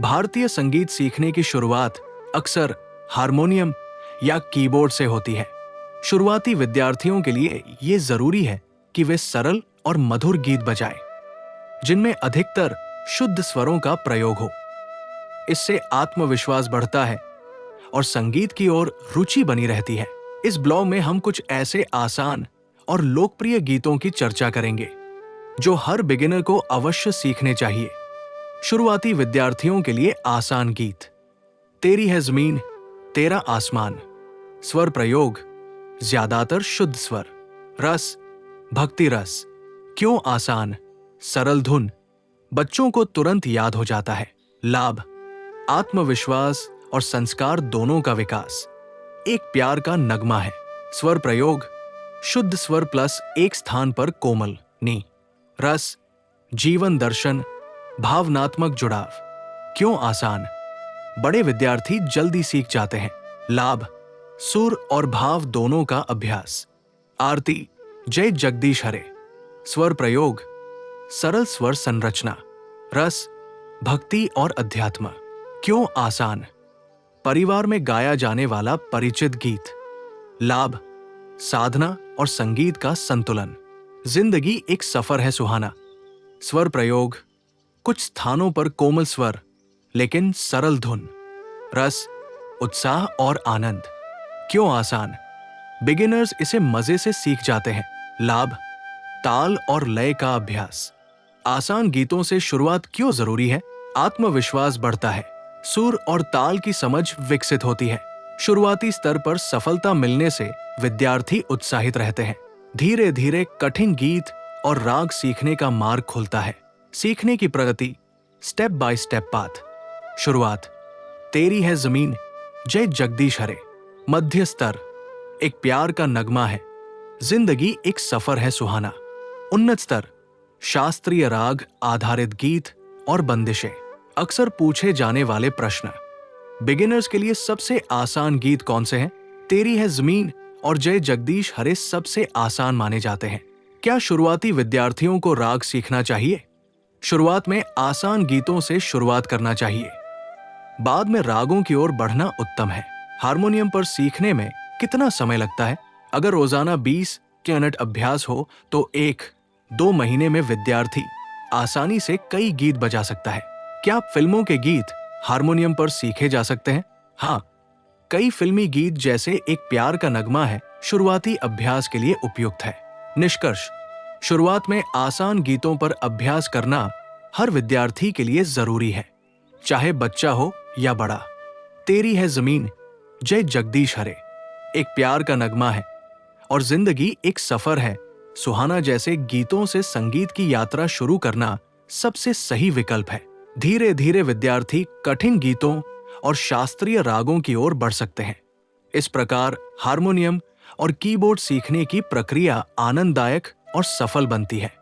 भारतीय संगीत सीखने की शुरुआत अक्सर हारमोनियम या कीबोर्ड से होती है। शुरुआती विद्यार्थियों के लिए ये जरूरी है कि वे सरल और मधुर गीत बजाएं, जिनमें अधिकतर शुद्ध स्वरों का प्रयोग हो। इससे आत्मविश्वास बढ़ता है और संगीत की ओर रुचि बनी रहती है। इस ब्लॉग में हम कुछ ऐसे आसान और लोकप्रिय गीतों की चर्चा करेंगे जो हर बिगिनर को अवश्य सीखने चाहिए। शुरुआती विद्यार्थियों के लिए आसान गीत। तेरी है जमीन तेरा आसमान। स्वर प्रयोग ज्यादातर शुद्ध स्वर। रस भक्ति रस। क्यों आसान? सरल धुन, बच्चों को तुरंत याद हो जाता है। लाभ आत्मविश्वास और संस्कार दोनों का विकास। एक प्यार का नगमा है। स्वर प्रयोग शुद्ध स्वर प्लस एक स्थान पर कोमल नी। रस जीवन दर्शन, भावनात्मक जुड़ाव। क्यों आसान? बड़े विद्यार्थी जल्दी सीख जाते हैं। लाभ सुर और भाव दोनों का अभ्यास। आरती जय जगदीश हरे। स्वर प्रयोग सरल स्वर संरचना। रस भक्ति और अध्यात्म। क्यों आसान? परिवार में गाया जाने वाला परिचित गीत। लाभ साधना और संगीत का संतुलन। जिंदगी एक सफर है सुहाना। स्वर प्रयोग कुछ स्थानों पर कोमल स्वर लेकिन सरल धुन। रस उत्साह और आनंद। क्यों आसान? बिगिनर्स इसे मजे से सीख जाते हैं। लाभ ताल और लय का अभ्यास। आसान गीतों से शुरुआत क्यों जरूरी है? आत्मविश्वास बढ़ता है, सुर और ताल की समझ विकसित होती है। शुरुआती स्तर पर सफलता मिलने से विद्यार्थी उत्साहित रहते हैं। धीरे धीरे कठिन गीत और राग सीखने का मार्ग खुलता है। सीखने की प्रगति स्टेप बाय स्टेप पाथ। शुरुआत तेरी है जमीन जय जगदीश हरे। मध्य स्तर एक प्यार का नगमा है। जिंदगी एक सफर है सुहाना। उन्नत स्तर शास्त्रीय राग आधारित गीत और बंदिशें। अक्सर पूछे जाने वाले प्रश्न। बिगिनर्स के लिए सबसे आसान गीत कौन से हैं? तेरी है जमीन और जय जगदीश हरे सबसे आसान माने जाते हैं। क्या शुरुआती विद्यार्थियों को राग सीखना चाहिए? शुरुआत में आसान गीतों से शुरुआत करना चाहिए, बाद में रागों की ओर बढ़ना उत्तम है। हारमोनियम पर सीखने में कितना समय लगता है? अगर रोजाना 20 मिनट अभ्यास हो तो 1-2 महीने में विद्यार्थी आसानी से कई गीत बजा सकता है। क्या फिल्मों के गीत हारमोनियम पर सीखे जा सकते हैं? हाँ, कई फिल्मी गीत जैसे एक प्यार का नगमा है शुरुआती अभ्यास के लिए उपयुक्त है। निष्कर्ष शुरुआत में आसान गीतों पर अभ्यास करना हर विद्यार्थी के लिए जरूरी है, चाहे बच्चा हो या बड़ा। तेरी है जमीन जय जगदीश हरे एक प्यार का नगमा है और जिंदगी एक सफर है सुहाना जैसे गीतों से संगीत की यात्रा शुरू करना सबसे सही विकल्प है। धीरे धीरे विद्यार्थी कठिन गीतों और शास्त्रीय रागों की ओर बढ़ सकते हैं। इस प्रकार हारमोनियम और कीबोर्ड सीखने की प्रक्रिया आनंददायक और सफल बनती है।